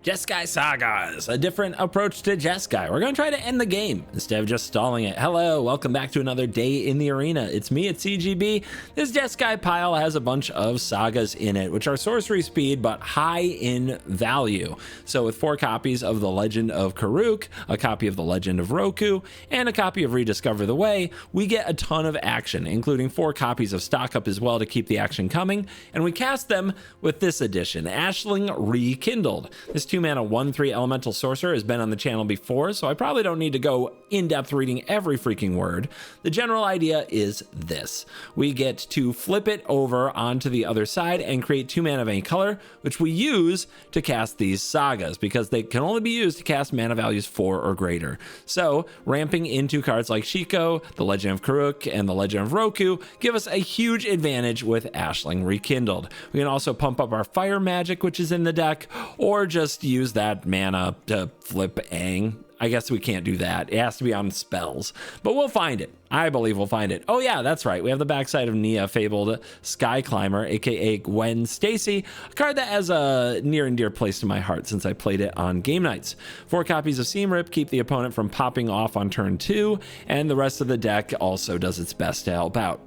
Jeskai Sagas, a different approach to Jeskai. We're going to try to end the game instead of just stalling it. Hello, welcome back to another day in the arena. It's me at CGB. This Jeskai pile has a bunch of sagas in it, which are sorcery speed, but high in value. So with 4 copies of The Legend of Karuk, a copy of The Legend of Roku, and a copy of Rediscover the Way, we get a ton of action, including 4 copies of Stock Up as well to keep the action coming. And we cast them with this edition, Ashling Rekindled. This 2-mana 1/3 elemental sorcerer has been on the channel before, so I probably don't need to go in-depth reading every freaking word. The general idea is this. We get to flip it over onto the other side and create 2 mana of any color, which we use to cast these sagas because they can only be used to cast mana values 4 or greater. So ramping into cards like Shiko, The Legend of Karuk, and The Legend of Roku give us a huge advantage with Ashling Rekindled. We can also pump up our fire magic, which is in the deck, or just use that mana to flip Aang. I guess we can't do that. It has to be on spells, but we'll find it. I believe we'll find it. Oh yeah, that's right. We have the backside of Nia, fabled Sky Climber, aka Gwen Stacy, a card that has a near and dear place to my heart since I played it on game nights. 4 copies of Seam Rip keep the opponent from popping off on turn 2, and the rest of the deck also does its best to help out.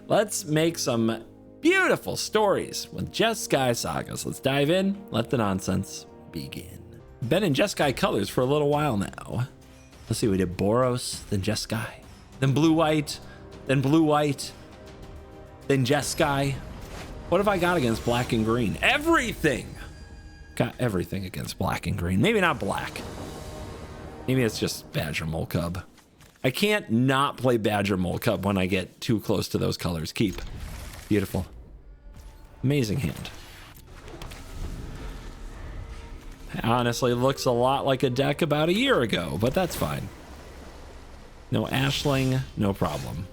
Let's make some beautiful stories with Jeskai Sagas. Let's dive in, let the nonsense begin. Been in Jeskai colors for a little while now. Let's see, we did Boros, then Jeskai, then blue-white, then blue-white, then Jeskai. What have I got against black and green? Everything! Got everything against black and green. Maybe not black. Maybe it's just Badger Mole Cub. I can't not play Badger Mole Cub when I get too close to those colors. Keep. Beautiful. Amazing hand. Honestly, looks a lot like a deck about a year ago, but that's fine. No Ashling, no problem.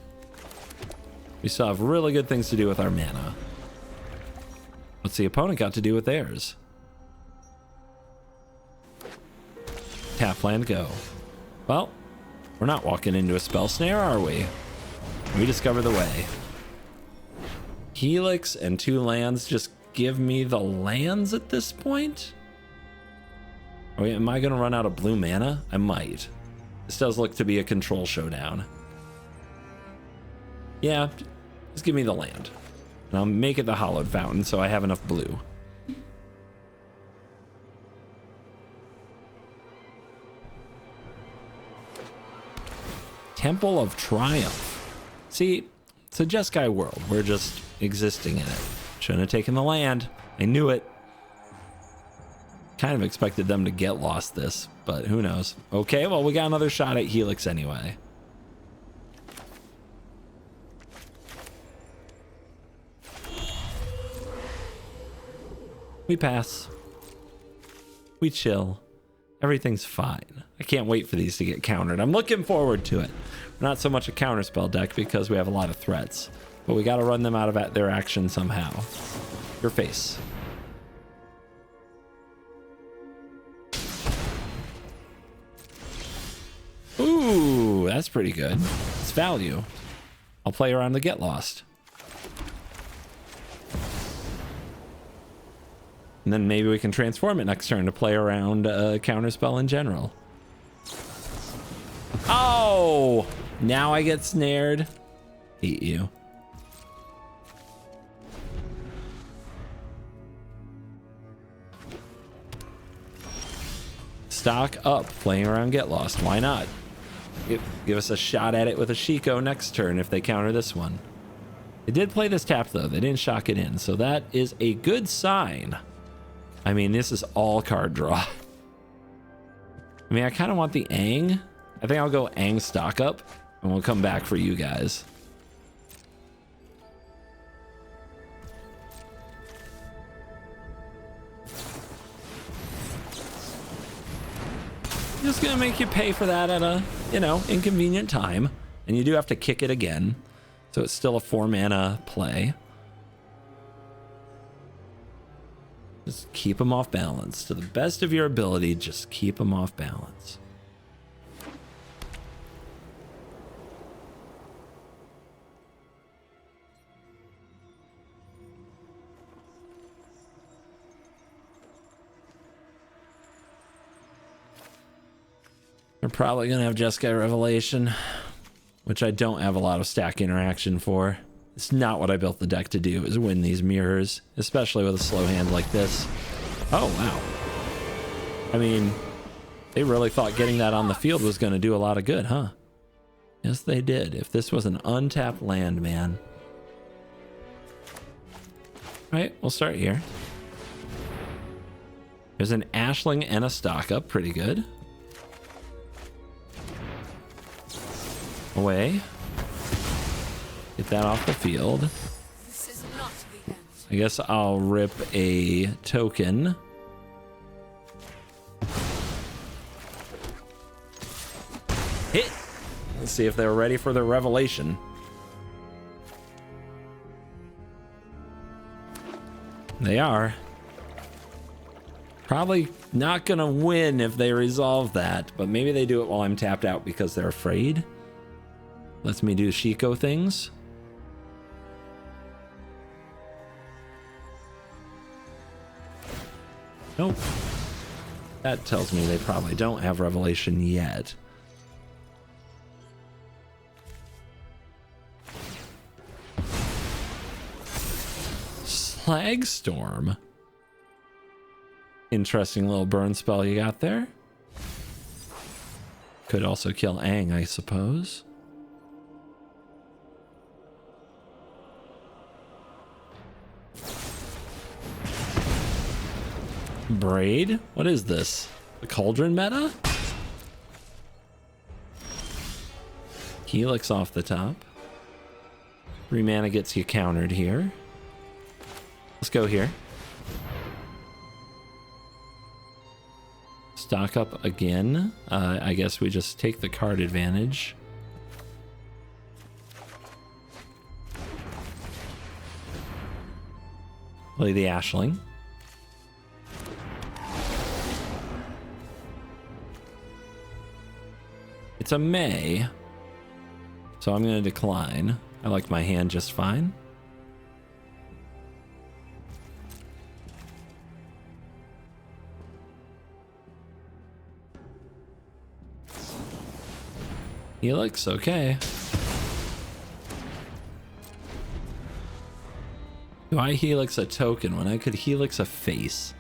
We still have really good things to do with our mana. What's the opponent got to do with theirs? Tap land, go. Well, we're not walking into a spell snare, are we? We discover the way. Helix and 2 lands just give me the lands at this point? Oh, yeah, am I going to run out of blue mana? I might. This does look to be a control showdown. Yeah, just give me the land. And I'll make it the Hallowed Fountain so I have enough blue. Temple of Triumph. See, it's a Jeskai world. We're just existing in it. Shouldn't have taken the land. I knew it. Kind of expected them to get lost this, but who knows. Okay, well, we got another shot at Helix anyway. We pass. We chill. Everything's fine. I can't wait for these to get countered. I'm looking forward to it. We're not so much a counterspell deck because we have a lot of threats, but we got to run them out of their action somehow. Your face. Ooh, that's pretty good. It's value. I'll play around to get lost. And then maybe we can transform it next turn to play around counterspell in general. Oh! Now I get snared. Hate you. Stock up, playing around get lost. Why not? Give us a shot at it with a Shiko next turn if they counter this one. They did play this tap though. They didn't shock it in, so that is a good sign. I mean, this is all card draw. I mean, I kind of want the Aang. I think I'll go Aang stock up and we'll come back for you guys. Just gonna make you pay for that at a, you know, inconvenient time. And you do have to kick it again. So it's still a 4 mana play. Just keep them off balance. To the best of your ability, just keep them off balance. We're probably going to have Jeskai Revelation, which I don't have a lot of stack interaction for. It's not what I built the deck to do, is win these mirrors, especially with a slow hand like this. Oh, wow. I mean, they really thought getting that on the field was going to do a lot of good, huh? Yes, they did. If this was an untapped land, man. All right, we'll start here. There's an Ashling and a stock up. Pretty good. Away. Get that off the field. This is not the end. I guess I'll rip a token. Hit. Let's see if they're ready for their revelation. They are. Probably not gonna win if they resolve that, but maybe they do it while I'm tapped out because they're afraid. Lets me do Shiko things. Nope. That tells me they probably don't have revelation yet. Slagstorm. Interesting little burn spell you got there. Could also kill Aang, I suppose. Braid? What is this? The Cauldron meta? Helix off the top. 3 mana gets you countered here. Let's go here. Stock up again. I guess we just take the card advantage. Play the Ashling. It's a May, so I'm going to decline. I like my hand just fine. Helix, okay. Why Helix a token when I could Helix a face?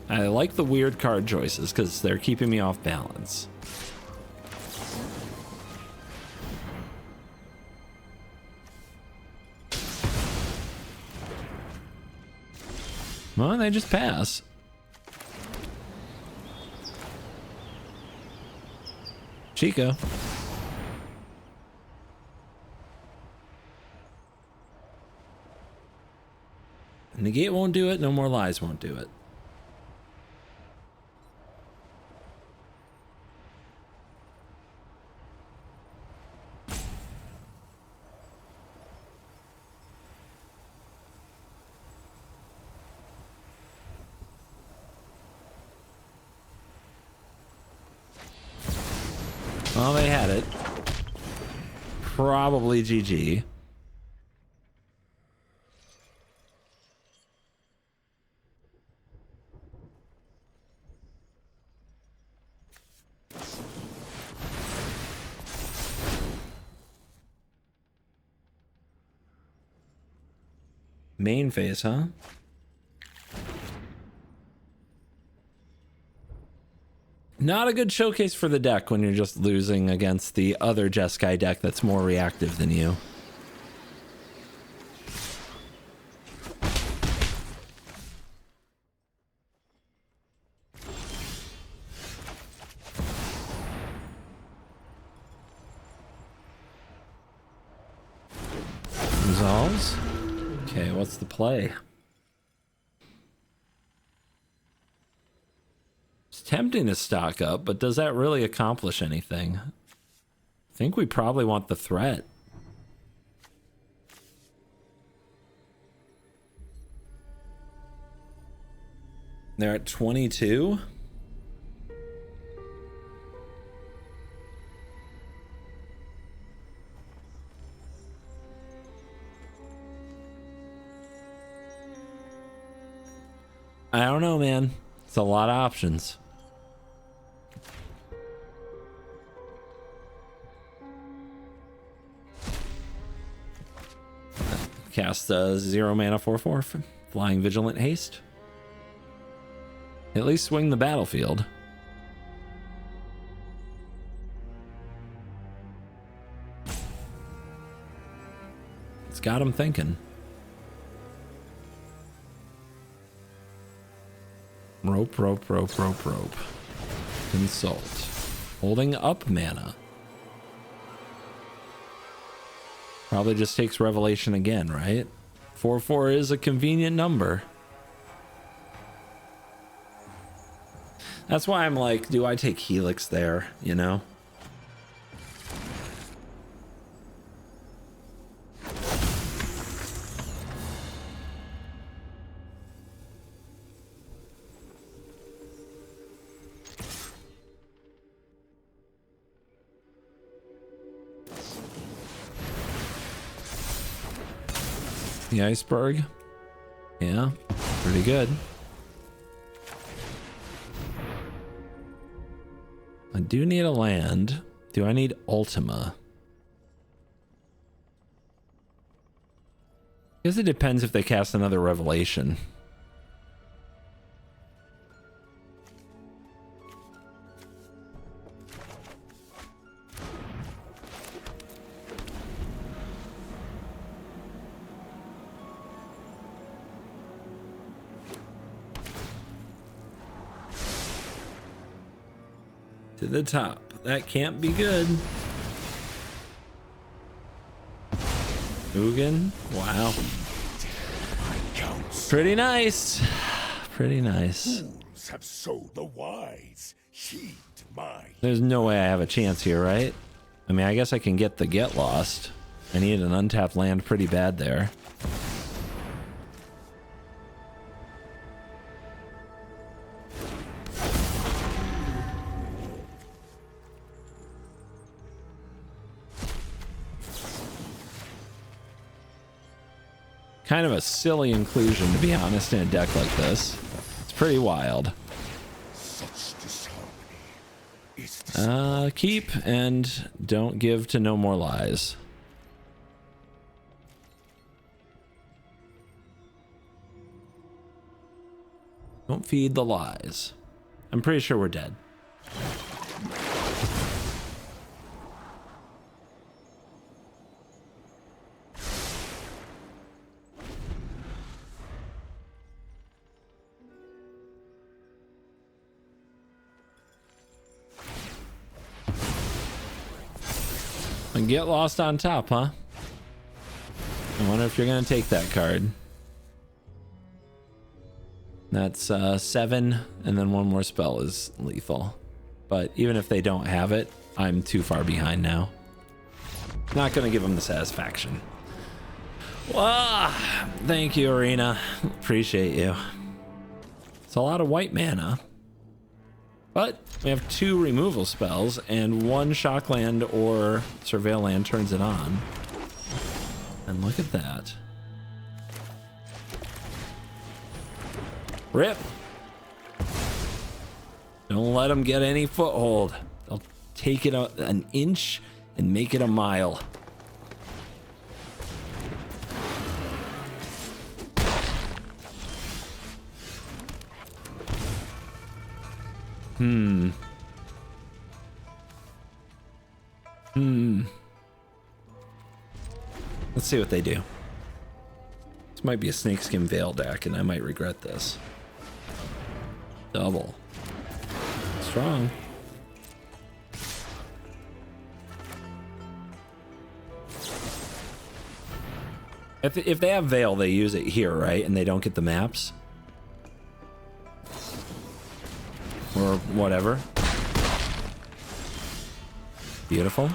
I like the weird card choices because they're keeping me off balance. Well, they just pass. Chico. Negate won't do it, no more lies won't do it. Well, they had it. Probably GG. Main phase, huh? Not a good showcase for the deck when you're just losing against the other Jeskai deck that's more reactive than you. Resolves? Okay, what's the play? It's tempting to stock up, but does that really accomplish anything? I think we probably want the threat. They're at 22. I don't know, man. It's a lot of options. Cast 0 mana 4/4 Flying Vigilant Haste. At least swing the battlefield. It's got him thinking. Rope. Consult. Holding up mana. Probably just takes Revelation again, right? 4/4 is a convenient number. That's why I'm like, do I take Helix there, you know? The Iceberg. Yeah, pretty good. I do need a land. Do I need Ultima? I guess it depends if they cast another Revelation. To the top. That can't be good. Ugin. Wow. Pretty nice. Pretty nice. Fools have sold the wise. Heed mine. There's no way I have a chance here, right? I mean, I guess I can get the Get Lost. I need an untapped land pretty bad there. Kind of a silly inclusion, to be honest, in a deck like this. It's pretty wild. Such disharmony is Keep and don't give to No More Lies. Don't feed the lies. I'm pretty sure we're dead. And Get Lost on top, huh? I wonder if you're gonna take that card. That's 7, and then one more spell is lethal. But even if they don't have it, I'm too far behind now. Not gonna give them the satisfaction. Wow, thank you, Arena. Appreciate you. It's a lot of white mana. But we have 2 removal spells, and 1 shock land or surveil land turns it on. And look at that. Rip. Don't let them get any foothold. They'll take it an inch and make it a mile. Let's see what they do. This might be a Snakeskin Veil deck, and I might regret this. Double. Strong. If they have Veil, they use it here, right? And they don't get the maps? Or whatever. Beautiful.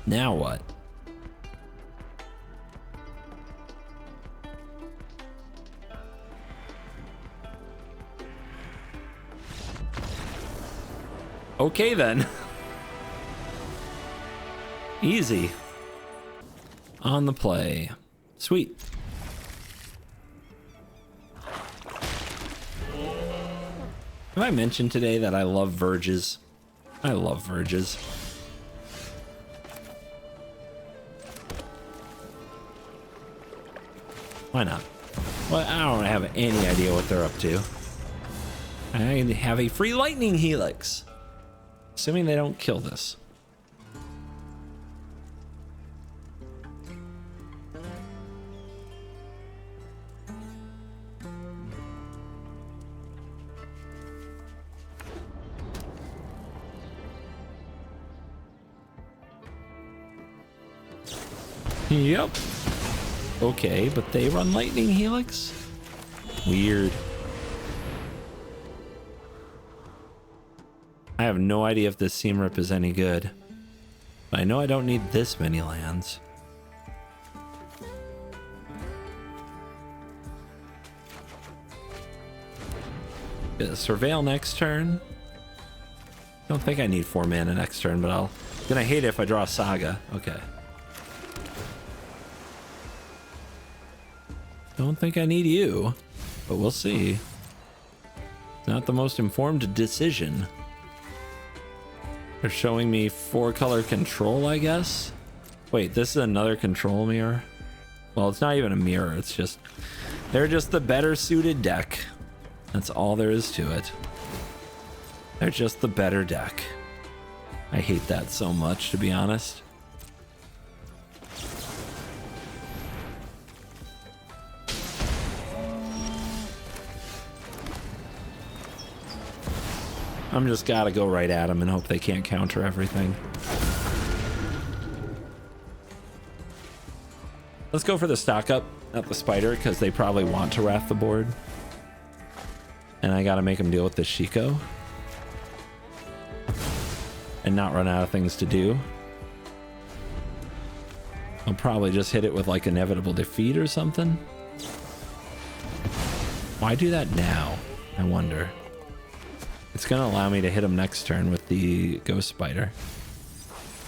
Now what? Okay then. Easy. On the play. Sweet. Have I mentioned today that I love verges? I love verges. Why not? Well, I don't have any idea what they're up to. I have a free lightning helix. Assuming they don't kill this. Yep. Okay, but they run lightning helix? Weird. I have no idea if this seam rip is any good. But I know I don't need this many lands. Get a Surveil next turn. Don't think I need 4 mana next turn, but I'm gonna hate it if I draw a Saga. Okay. Don't think I need you, but we'll see. It's not the most informed decision. They're showing me 4-color control, I guess. Wait, this is another control mirror? Well, it's not even a mirror. It's just, they're just the better suited deck. That's all there is to it. They're just the better deck. I hate that so much, to be honest. I'm just gotta go right at them and hope they can't counter everything. Let's go for the stock up at the spider because they probably want to wrath the board. And I gotta make them deal with the Shiko. And not run out of things to do. I'll probably just hit it with like inevitable defeat or something. Why do that now? I wonder. It's gonna allow me to hit him next turn with the ghost spider.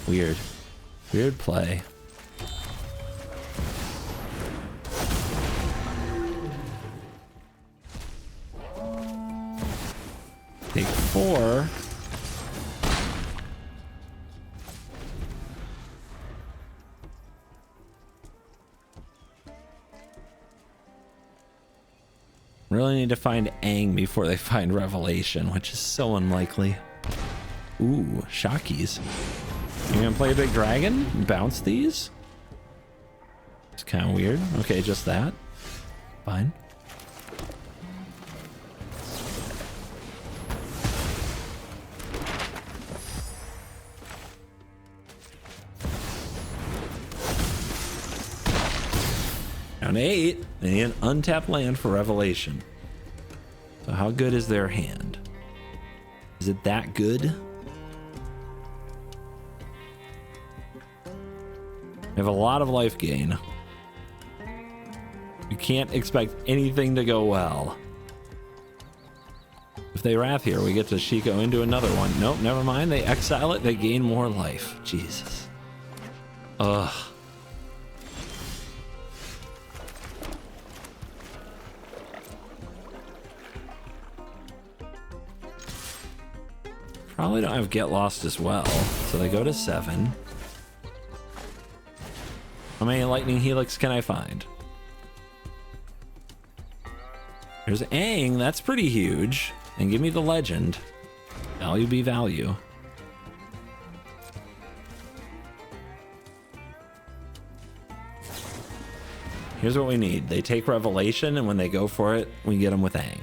Weird. Weird play. Take 4. Really need to find Aang before they find Revelation, which is so unlikely. Ooh, Shockies. You gonna play a big dragon? Bounce these? It's kind of weird. Okay, just that. Fine. Down to 8. They need an untapped land for Revelation. So how good is their hand? Is it that good? They have a lot of life gain. You can't expect anything to go well. If they wrath here, we get to Shiko into another one. Nope, never mind. They exile it, they gain more life. Jesus. Ugh. Probably don't have Get Lost as well. So they go to 7. How many Lightning Helix can I find? There's Aang. That's pretty huge. And give me the legend. Value be value. Here's what we need. They take Revelation, and when they go for it, we get them with Aang.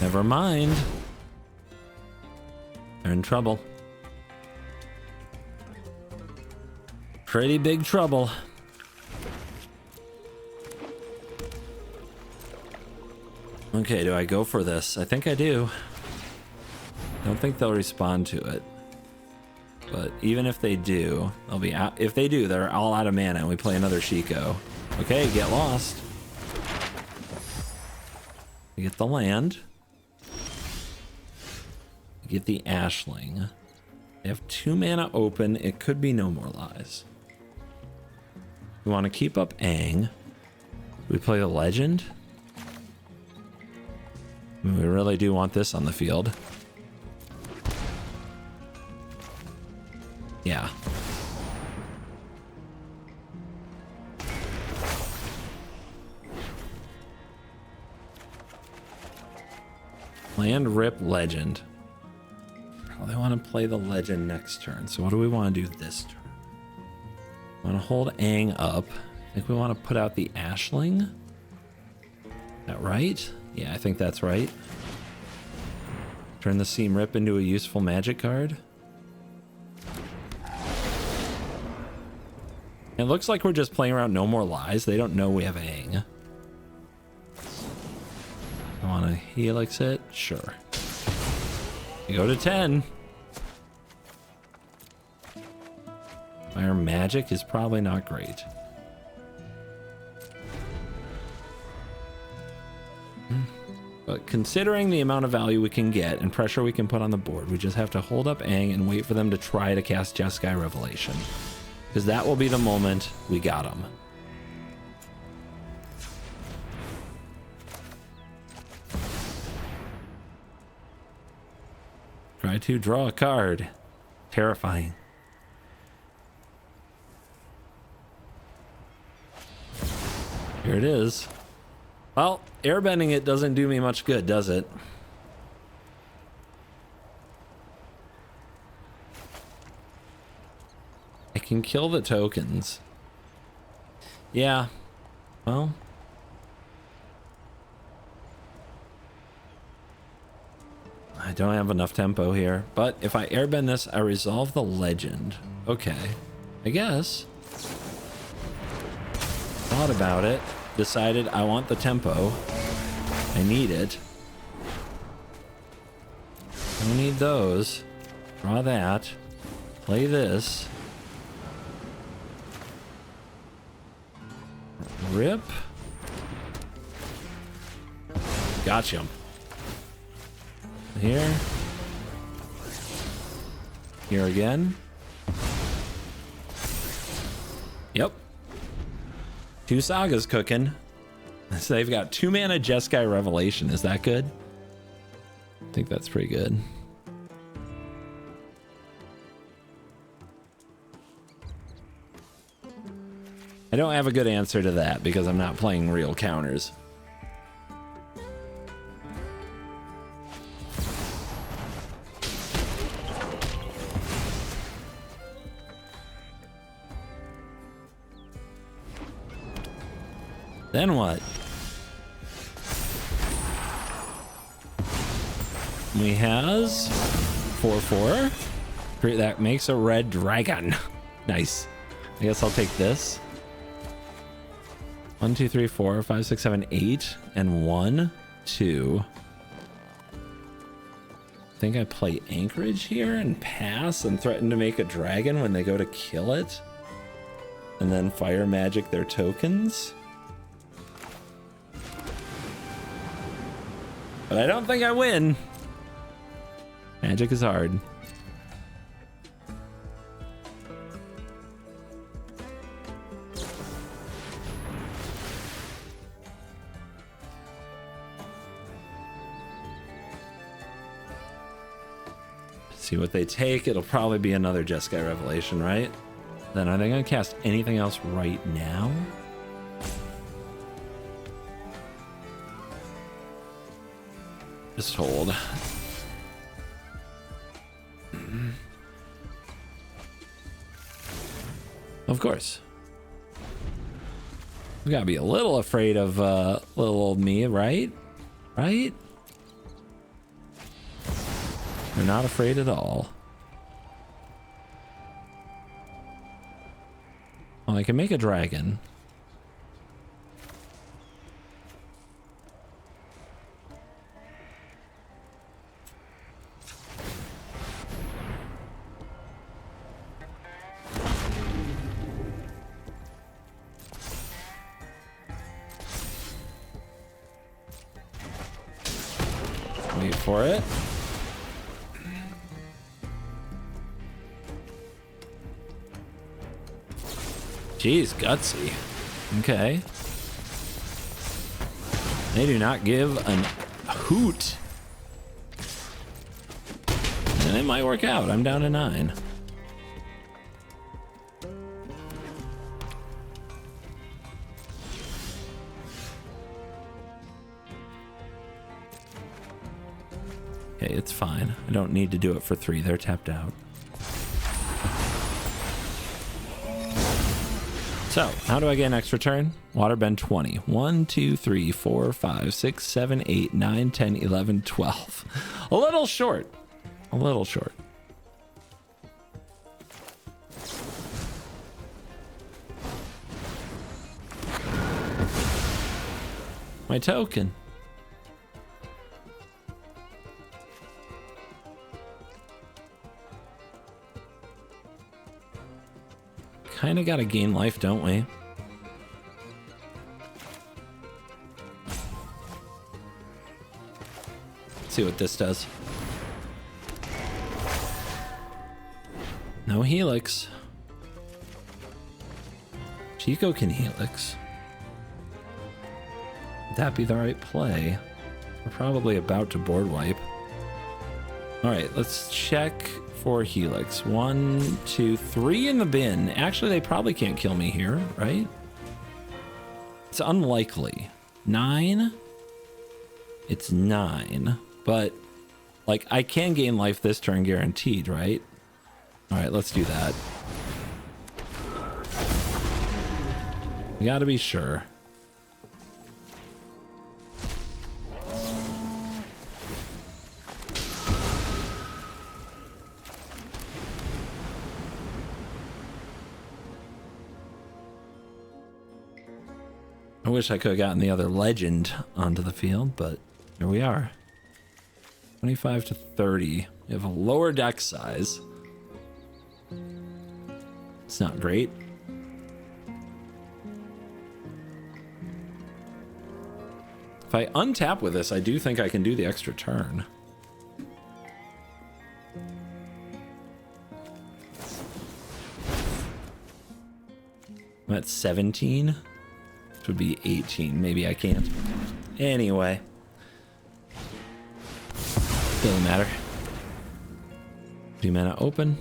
Never mind. They're in trouble. Pretty big trouble. Okay, do I go for this? I think I do. Don't think they'll respond to it. But even if they do, they'll be out. If they do, they're all out of mana and we play another Shiko. Okay, get lost. We get the land. We get the Ashling. They have 2 mana open. It could be No More Lies. We want to keep up Aang. We play the Legend. I mean, we really do want this on the field. Yeah. Land, rip, Legend. Probably want to play the Legend next turn. So what do we want to do this turn? Want to hold Aang up. I think we want to put out the Ashling. Is that right? Yeah, I think that's right. Turn the Seam Rip into a useful magic card. It looks like we're just playing around No More Lies. They don't know we have Aang. I want to Helix it? Sure. You go to 10. Fire Magic is probably not great. But considering the amount of value we can get and pressure we can put on the board, we just have to hold up Aang and wait for them to try to cast Jeskai Revelation. Because that will be the moment we got him. Try to draw a card. Terrifying. Here it is. Well, airbending it doesn't do me much good, does it? I can kill the tokens. Yeah. Well. I don't have enough tempo here. But if I airbend this, I resolve the Legend. Okay. I guess. Thought about it. Decided I want the tempo. I need it. Don't need those. Draw that. Play this. Rip. Gotcha. Here. Here again. Yep. 2 sagas cooking. So they've got 2 mana Jeskai Revelation. Is that good? I think that's pretty good. I don't have a good answer to that because I'm not playing real counters. Then what? We has 4/4. That makes a red dragon. Nice. I guess I'll take this. 1, 2, 3, 4, 5, 6, 7, 8, and 1, 2. I think I play Anchorage here and pass and threaten to make a dragon when they go to kill it. And then fire magic their tokens. But I don't think I win. Magic is hard. See what they take. It'll probably be another Jeskai Revelation, right? Then are they going to cast anything else right now? Just hold. Of course. We gotta be a little afraid of little old me, right? Right? They're not afraid at all. Well, I can make a dragon. for it. Jeez, gutsy. Okay. They do not give an hoot. And it might work out. I'm down to 9. Okay, it's fine. I don't need to do it for 3. They're tapped out. So, how do I get an extra turn? Waterbend 20. 1, 2, 3, 4, 5, 6, 7, 8, 9, 10, 11, 12. A little short. A little short. My token. Kind of got to gain life, don't we? Let's see what this does. No Helix. Chico can Helix. Would that be the right play? We're probably about to board wipe. All right, let's check for Helix. 1, 2, 3 in the bin. Actually, they probably can't kill me here, right? It's unlikely. 9. It's 9. But, like, I can gain life this turn guaranteed, right? All right, let's do that. We gotta be sure. I wish I could have gotten the other legend onto the field, but here we are. 25 to 30. We have a lower deck size. It's not great. If I untap with this, I do think I can do the extra turn. I'm at 17. This would be 18. Maybe I can't. Anyway. Doesn't matter. 2 mana open.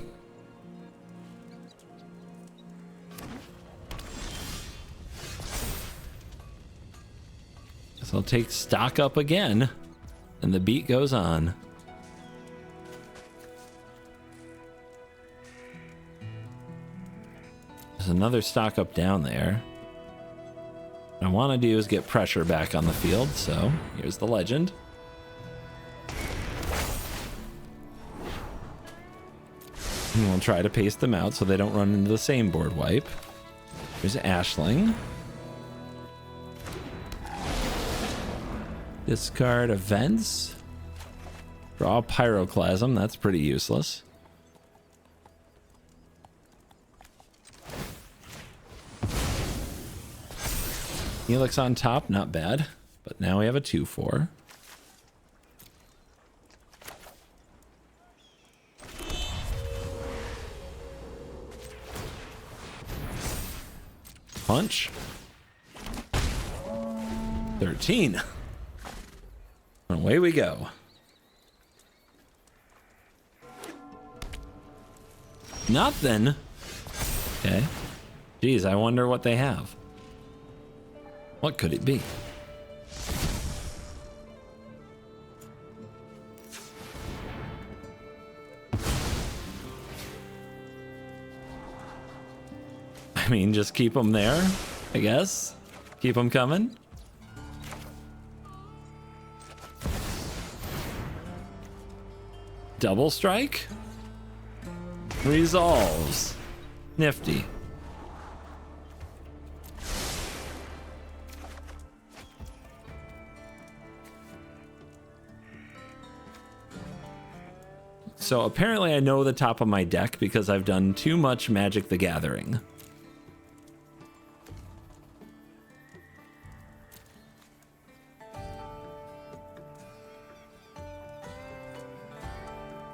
So I'll take stock up again. And the beat goes on. There's another stock up down there. What I want to do is get pressure back on the field, so here's the legend. And we'll try to pace them out so they don't run into the same board wipe. Here's Ashling. Discard events. Draw Pyroclasm, that's pretty useless. Helix on top, not bad. But now we have a 2/4. Punch. 13. And away we go. Nothing. Okay. Geez, I wonder what they have. What could it be? I mean, just keep them there, I guess. Keep them coming. Double strike? Resolves. Nifty. So apparently I know the top of my deck because I've done too much Magic the Gathering.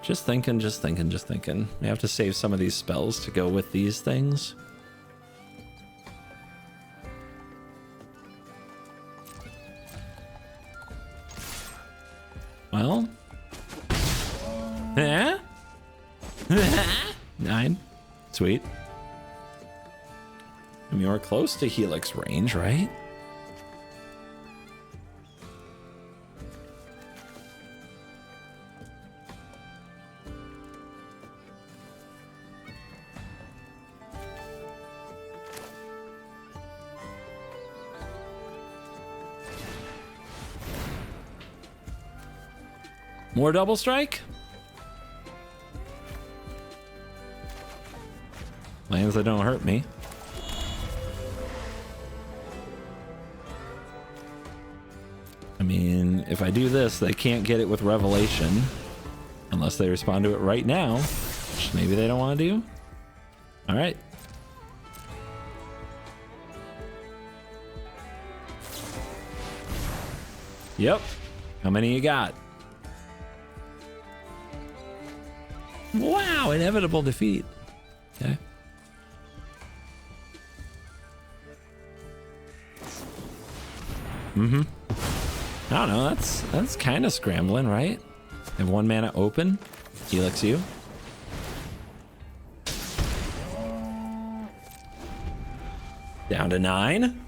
Just thinking. We have to save some of these spells to go with these things. Well. 9. Sweet. I mean, we're close to Helix range, right? More double strike? Lands that don't hurt me. I mean, if I do this, they can't get it with Revelation. Unless they respond to it right now. Which maybe they don't want to do. Alright. Yep. How many you got? Wow, inevitable defeat. Okay. I don't know, that's kind of scrambling, right? Have 1 mana open. Helix you. Down to 9.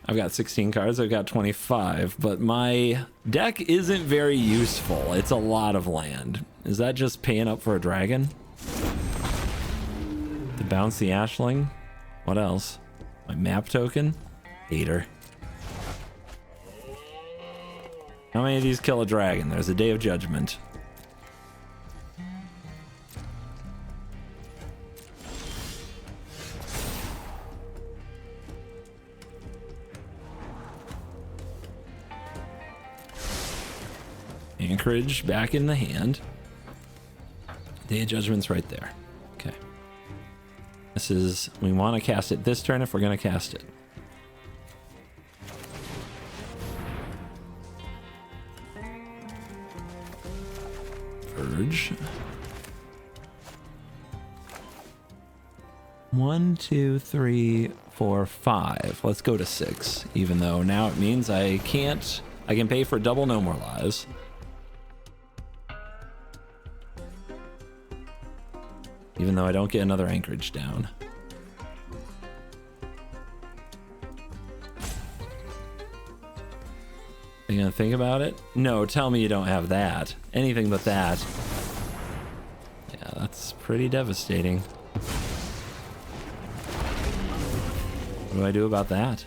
I've got 16 cards, I've got 25, but my deck isn't very useful. It's a lot of land. Is that just paying up for a dragon? To bounce the Ashling? What else? My map token? Hater. How many of these kill a dragon? There's a Day of Judgment. Anchorage back in the hand. Day of Judgment's right there. Okay. This is, we want to cast it this turn if we're going to cast it. Verge. 1, 2, 3, 4, 5. Let's go to 6, even though now it means I can pay for double No More Lies. Even though I don't get another Anchorage down. Are you gonna think about it? No, tell me you don't have that. Anything but that. Yeah, that's pretty devastating. What do I do about that?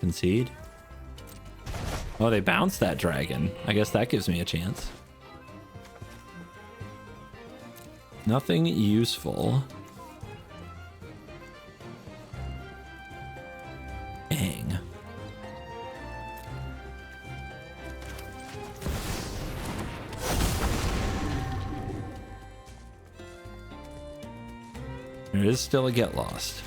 Concede? Oh, they bounced that dragon. I guess that gives me a chance. Nothing useful. Dang. There is still a get lost.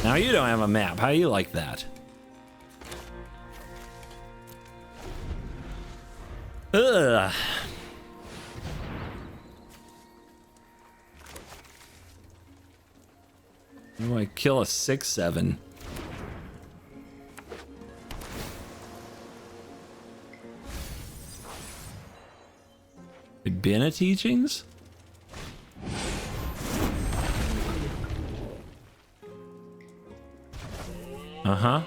Now you don't have a map. How do you like that? Ugh. Do I kill a 6/7? Been a teachings? Uh-huh.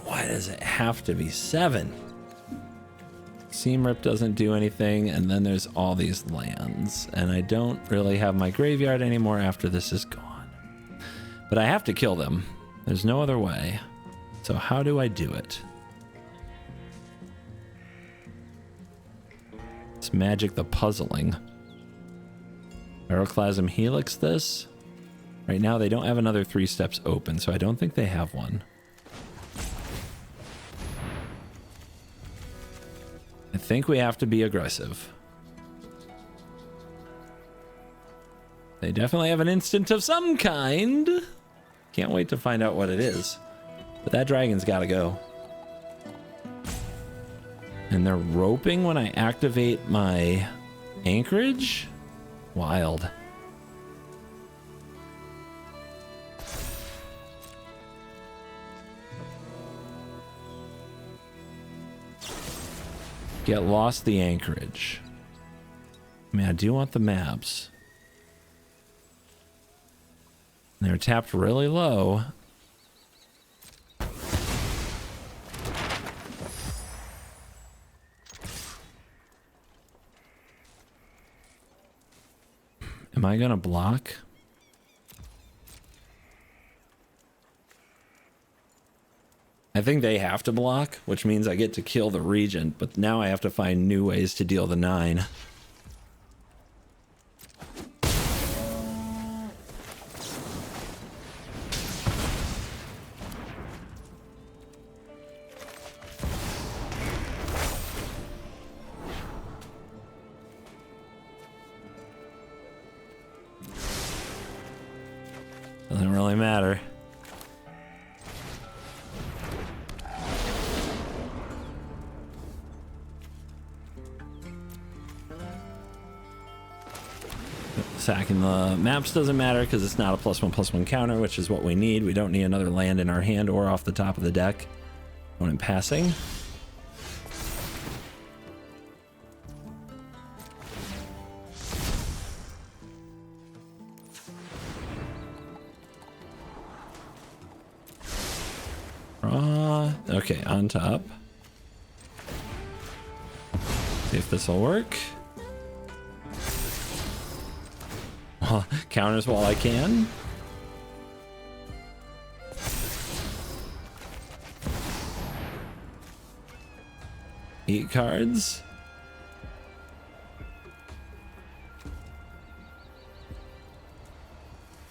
Why does it have to be 7? Seam Rip doesn't do anything, and then there's all these lands, and I don't really have my graveyard anymore after this is gone. But I have to kill them. There's no other way. So how do I do it? It's Magic the Puzzling. Pyroclasm Helix this. Right now they don't have another 3 steps open, so I don't think they have one. I think we have to be aggressive. They definitely have an instant of some kind. Can't wait to find out what it is. But that dragon's got to go. And they're roping when I activate my anchorage? Wild. Get lost the anchorage. I mean, I do want the maps. They're tapped really low. Am I gonna block? I think they have to block, which means I get to kill the regent, but now I have to find new ways to deal the 9. Doesn't really matter. Sacking the maps doesn't matter because it's not a +1/+1 counter, which is what we need. We don't need another land in our hand or off the top of the deck when I'm passing. Okay, on top. See if this will work. Counters while I can. Eat cards.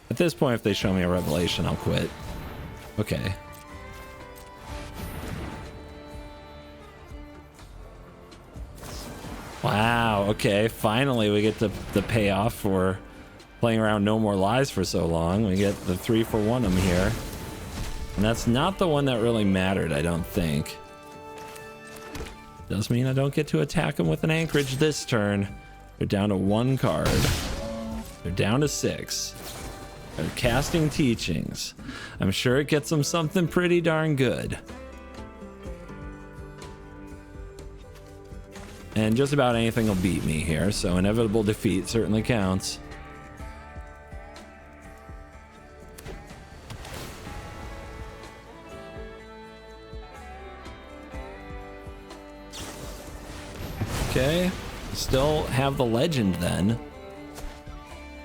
At this point, if they show me a revelation, I'll quit. Okay. Wow, okay, finally we get the payoff for playing around No More Lies for so long. We get the 3-for-1 'em here. And that's not the one that really mattered, I don't think. Does mean I don't get to attack them with an anchorage this turn. They're down to 1 card. They're down to 6. They're casting Teachings. I'm sure it gets them something pretty darn good. And just about anything will beat me here, so inevitable defeat certainly counts. Okay, still have the legend then.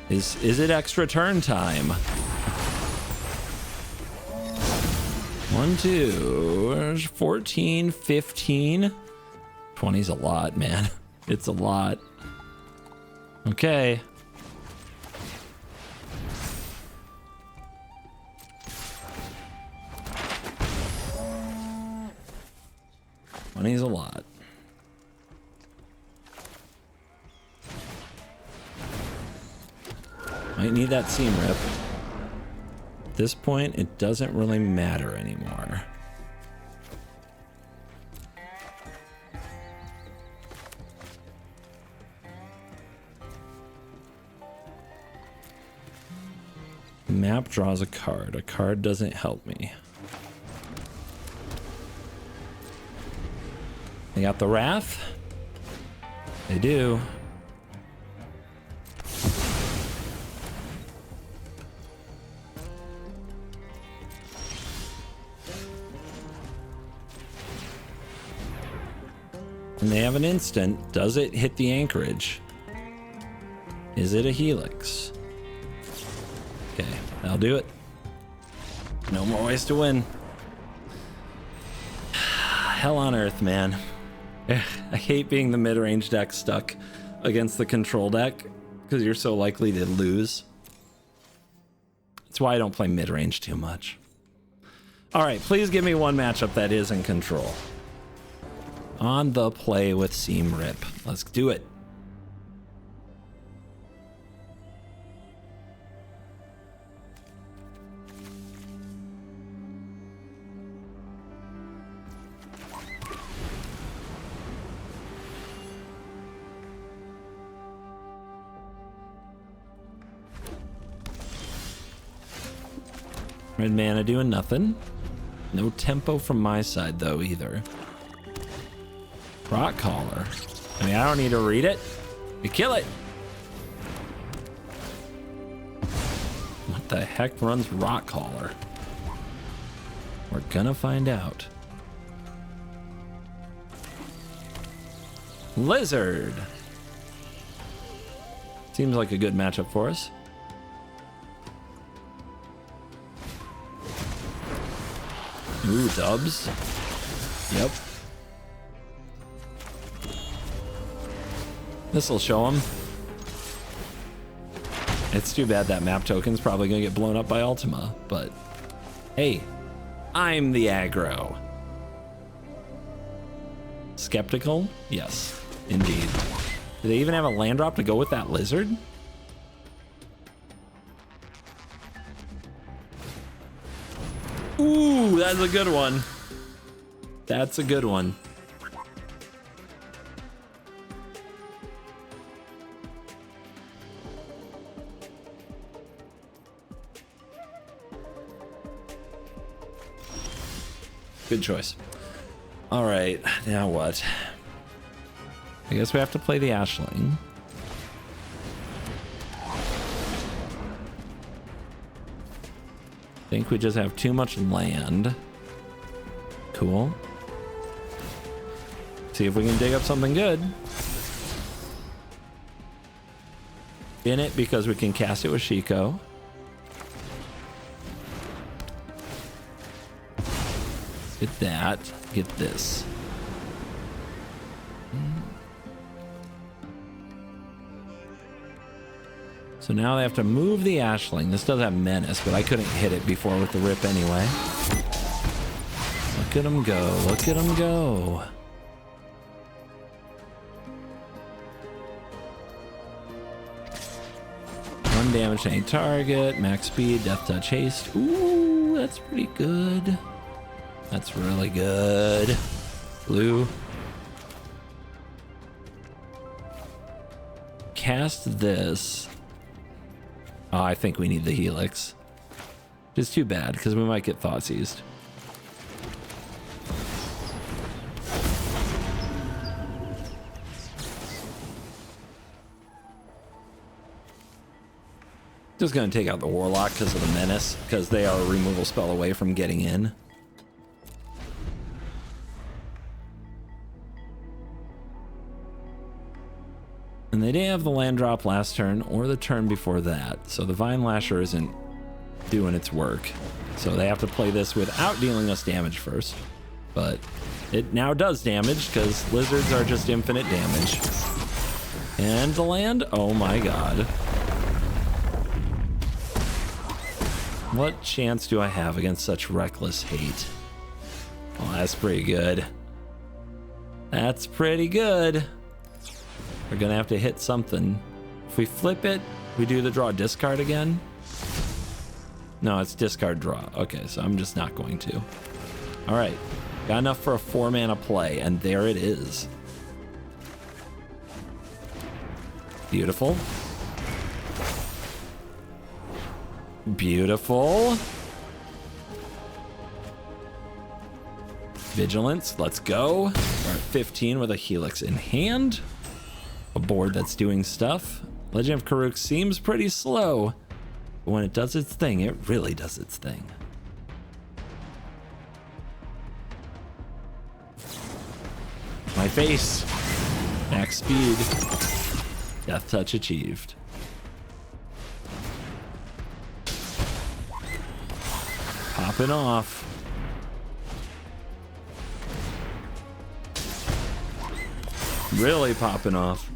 Is it extra turn time? 1, 2, 14, 15. 20's a lot, man. It's a lot. Okay. Money's a lot. Might need that seam rip. At this point, it doesn't really matter anymore. Map draws a card. A card doesn't help me. They got the Wrath? They do. And they have an instant. Does it hit the anchorage? Is it a Helix? Okay, that'll do it. No more ways to win. Hell on earth, man. I hate being the mid-range deck stuck against the control deck because you're so likely to lose. That's why I don't play mid-range too much. All right, please give me one matchup that is in control. On the play with Seam Rip. Let's do it. Red mana doing nothing. No tempo from my side though either. Rock Collar. I mean, I don't need to read it. We kill it. What the heck runs Rock Collar? We're gonna find out. Lizard. Seems like a good matchup for us. Ooh, dubs. Yep. This'll show him. It's too bad that map token's probably gonna get blown up by Ultima, but hey, I'm the aggro. Skeptical? Yes, indeed. Do they even have a land drop to go with that lizard? Ooh, that's a good one. That's a good one. Good choice. All right, now what? I guess we have to play the Ashling. I think we just have too much land. Cool. See if we can dig up something good. In it because we can cast it with Shiko. Get that. Get this. So now they have to move the Ashling. This does have Menace, but I couldn't hit it before with the Rip anyway. Look at him go. Look at him go. One damage to any target. Max speed. Death touch haste. Ooh, that's pretty good. That's really good. Blue. Cast this. Oh, I think we need the Helix. Which is too bad, because we might get Thoughtseized. Just gonna take out the Warlock because of the Menace, because they are a removal spell away from getting in. And they didn't have the land drop last turn or the turn before that, so the Vine Lasher isn't doing its work. So they have to play this without dealing us damage first. But it now does damage because lizards are just infinite damage. And the land? Oh my god. What chance do I have against such reckless hate? Oh, that's pretty good. That's pretty good. We're gonna have to hit something. If we flip it, we do the draw discard again. No, it's discard draw. Okay, so I'm just not going to. All right, got enough for a 4-mana play, and there it is. Beautiful. Beautiful. Vigilance, let's go. We're at 15 with a Helix in hand. A board that's doing stuff. Legend of Karuk seems pretty slow, but when it does its thing, it really does its thing. My face. Max speed. Death touch achieved. Popping off. Really popping off.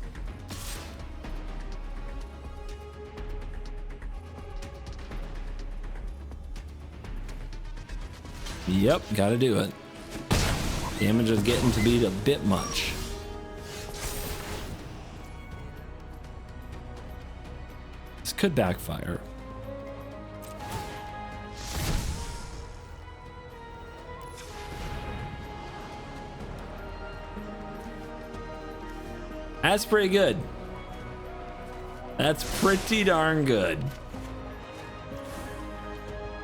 Yep, gotta do it. Damage is getting to be a bit much. This could backfire. That's pretty good. That's pretty darn good.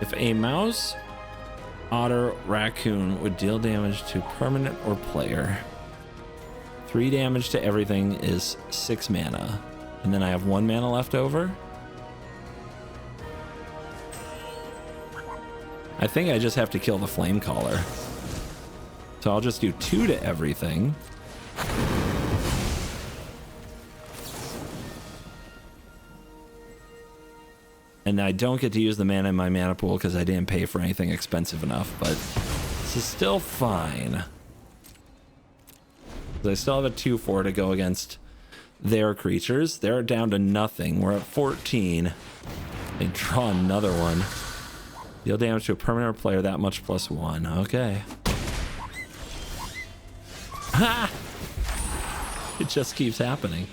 If a mouse, otter, raccoon would deal damage to permanent or player, 3 damage to everything is 6 mana. And then I have 1 mana left over. I think I just have to kill the flame caller. So I'll just do 2 to everything. And I don't get to use the mana in my mana pool because I didn't pay for anything expensive enough, but this is still fine. I still have a 2/4 to go against their creatures. They're down to nothing. We're at 14. They draw another one. Deal damage to a permanent player that much +1. Okay. Ha! It just keeps happening.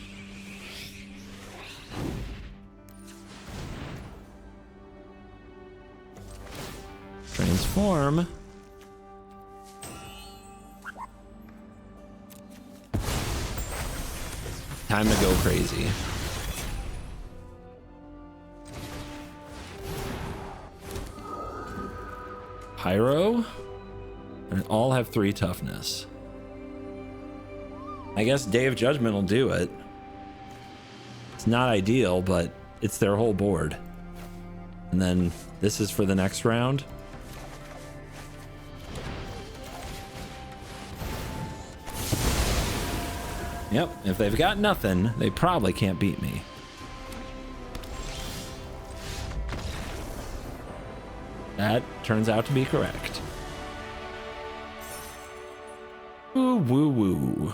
Transform. Time to go crazy. Pyro, and all have 3 toughness. I guess Day of Judgment will do it. It's not ideal, but it's their whole board. And then this is for the next round. Yep, if they've got nothing, they probably can't beat me. That turns out to be correct. Ooh, woo, woo.